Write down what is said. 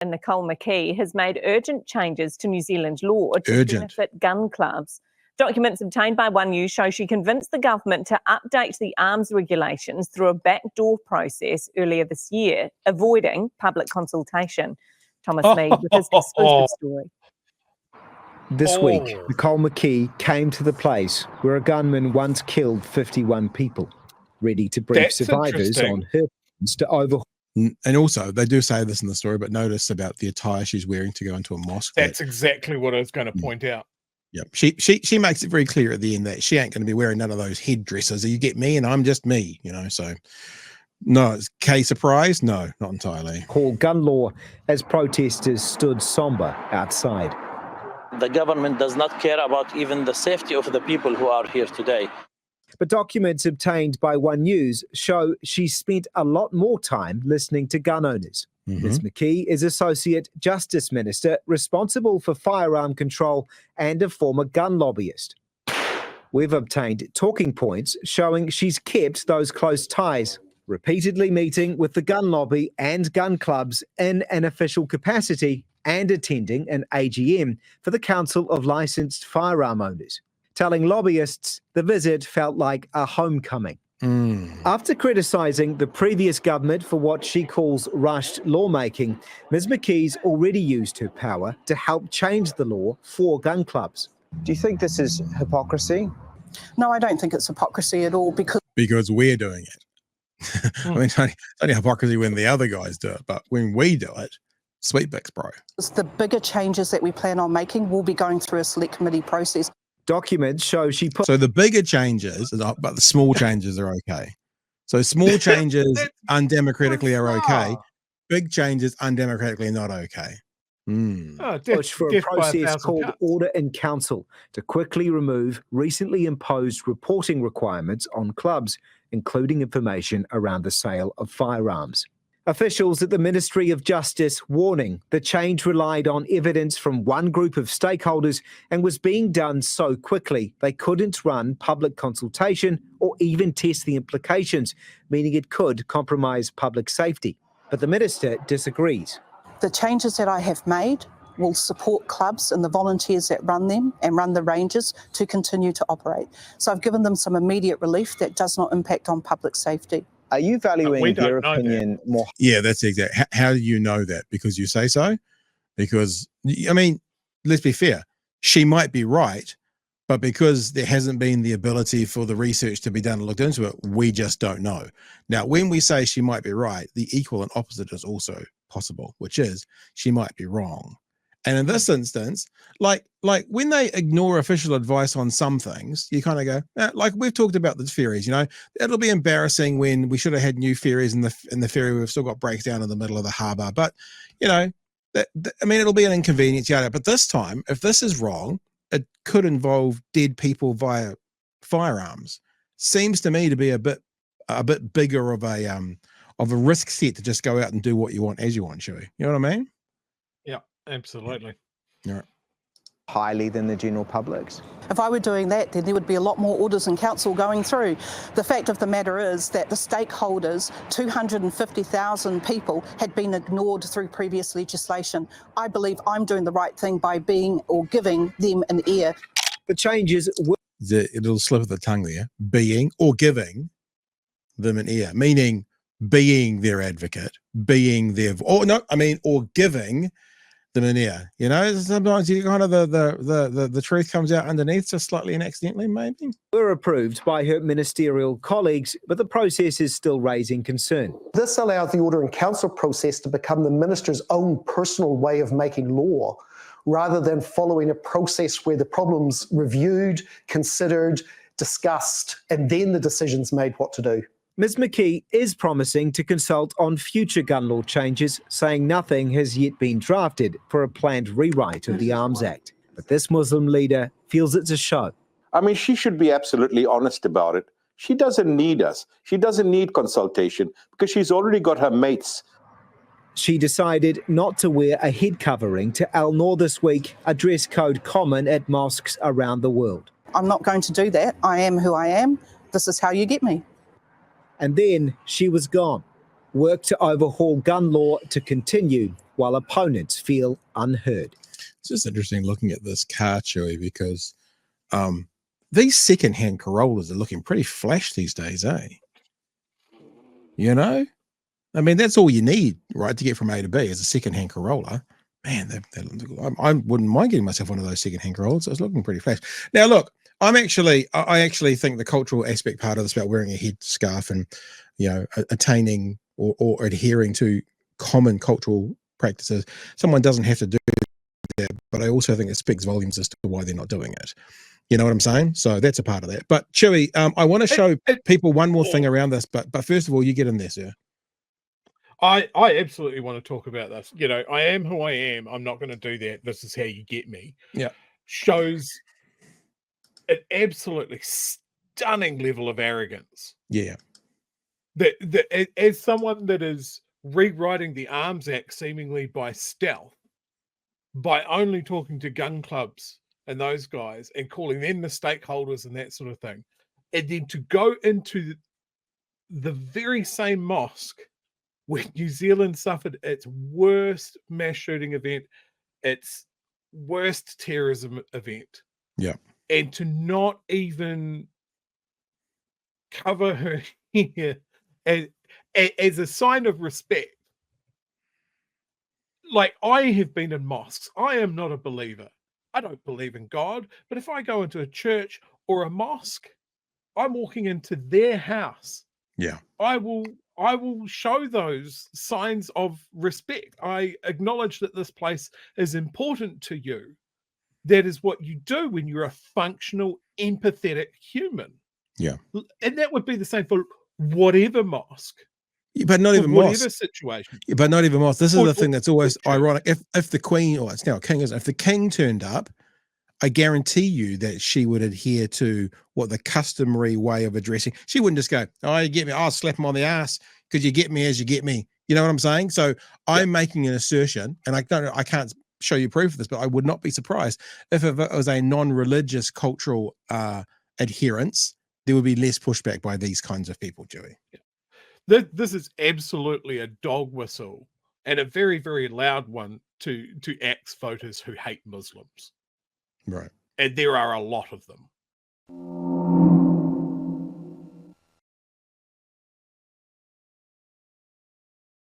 And Nicole McKee has made urgent changes to New Zealand law to benefit gun clubs. Documents obtained by One News show she convinced the government to update the arms regulations through a backdoor process earlier this year, avoiding public consultation. Thomas Mead with his exclusive story. This week, Nicole McKee came to the place where a gunman once killed 51 people, ready to brief survivors on her plans to overhaul. And also, they do say this in the story, but notice about the attire she's wearing to go into a mosque. That's exactly what I was going to point out. Yeah, she makes it very clear at the end that she ain't going to be wearing none of those headdresses. You get me, and I'm just me, you know. So, no, is Kay surprised? No, not entirely. Called gun law as protesters stood somber outside. The government does not care about even the safety of the people who are here today. But documents obtained by One News show she spent a lot more time listening to gun owners. Ms. McKee is Associate Justice Minister responsible for firearm control and a former gun lobbyist. We've obtained talking points showing she's kept those close ties, repeatedly meeting with the gun lobby and gun clubs in an official capacity and attending an AGM for the Council of Licensed Firearm Owners, telling lobbyists the visit felt like a homecoming. After criticising the previous government for what she calls rushed lawmaking, Ms. McKee's already used her power to help change the law for gun clubs. Do you think this is hypocrisy? No, I don't think it's hypocrisy at all because we're doing it. I mean, it's only hypocrisy when the other guys do it, but when we do it, sweet bix, bro. The bigger changes that we plan on making will be going through a select committee process. Documents show she put... So the bigger changes, but the small changes are okay. So small changes undemocratically are okay. Big changes undemocratically are not okay. Push for a process called Order in Council to quickly remove recently imposed reporting requirements on clubs, including information around the sale of firearms. Officials at the Ministry of Justice warning the change relied on evidence from one group of stakeholders and was being done so quickly they couldn't run public consultation or even test the implications, meaning it could compromise public safety. But the minister disagrees. The changes that I have made will support clubs and the volunteers that run them and run the ranges to continue to operate. So I've given them some immediate relief that does not impact on public safety. Are you valuing their opinion more? Yeah, that's exactly. How do you know that? Because you say so? Because, I mean, let's be fair. She might be right, but because there hasn't been the ability for the research to be done and looked into it, we just don't know. Now, when we say she might be right, the equal and opposite is also possible, which is she might be wrong. And in this instance, like when they ignore official advice on some things, you kind of go, like we've talked about the ferries, you know, it'll be embarrassing when we should have had new ferries in the ferry. We've still got breakdown in the middle of the harbour, but you know, I mean, it'll be an inconvenience. Yeah, but this time, if this is wrong, it could involve dead people via firearms. Seems to me to be a bit bigger of a risk set to just go out and do what you want as you want, Shui. You know what I mean? Absolutely. Yeah. Highly than the general public's. If I were doing that, then there would be a lot more orders in council going through. The fact of the matter is that the stakeholders, 250,000 people, had been ignored through previous legislation. I believe I'm doing the right thing by being or giving them an ear. The changes... It'll slip of the tongue there. Being or giving them an ear, meaning being their advocate, being their... or giving them an ear. You know, sometimes you kind of the truth comes out underneath just slightly and accidentally, maybe. Were approved by her ministerial colleagues, but the process is still raising concern. This allows the Order in Council process to become the minister's own personal way of making law, rather than following a process where the problem's reviewed, considered, discussed, and then the decision's made what to do. Ms. McKee is promising to consult on future gun law changes, saying nothing has yet been drafted for a planned rewrite of the Arms Act. But this Muslim leader feels it's a show. I mean, she should be absolutely honest about it. She doesn't need us. She doesn't need consultation because she's already got her mates. She decided not to wear a head covering to Al Noor this week, a dress code common at mosques around the world. I'm not going to do that. I am who I am. This is how you get me. And then she was gone. Work to overhaul gun law to continue, while opponents feel unheard. It's just interesting looking at this car, Chewy, because these second-hand Corollas are looking pretty flash these days, eh? You know? I mean, that's all you need, right, to get from A to B is a second-hand Corolla. Man, I wouldn't mind getting myself one of those second-hand Corollas. It's looking pretty flash. Now, look, I actually think the cultural aspect part of this about wearing a headscarf and, you know, attaining or adhering to common cultural practices, someone doesn't have to do that, but I also think it speaks volumes as to why they're not doing it. You know what I'm saying? So that's a part of that. But Chewy, I want to show people one more thing around this, but first of all, you get in there, sir. I absolutely want to talk about this. You know, I am who I am. I'm not going to do that. This is how you get me. Yeah. Shows an absolutely stunning level of arrogance. Yeah. That as someone that is rewriting the Arms Act seemingly by stealth, by only talking to gun clubs and those guys and calling them the stakeholders and that sort of thing, and then to go into the very same mosque where New Zealand suffered its worst mass shooting event, its worst terrorism event. Yeah. And to not even cover her hair as a sign of respect. Like, I have been in mosques. I am not a believer. I don't believe in God. But if I go into a church or a mosque, I'm walking into their house. Yeah. I will show those signs of respect. I acknowledge that this place is important to you. That is what you do when you're a functional, empathetic human. Yeah. And that would be the same for whatever mosque. Yeah, but not even whatever mosque. Situation. Yeah, but not even mosque. This is the thing that's always ironic. If the Queen, or it's now a king, isn't it? If the king turned up, I guarantee you that she would adhere to what the customary way of addressing. She wouldn't just go, "Oh, you get me. I'll slap him on the ass because you get me as you get me." You know what I'm saying? So I'm making an assertion, and I can't show you proof of this, but I would not be surprised if it was a non-religious cultural adherence, there would be less pushback by these kinds of people, Joey. Yeah. This is absolutely a dog whistle, and a very, very loud one to axe voters who hate Muslims. Right. And there are a lot of them.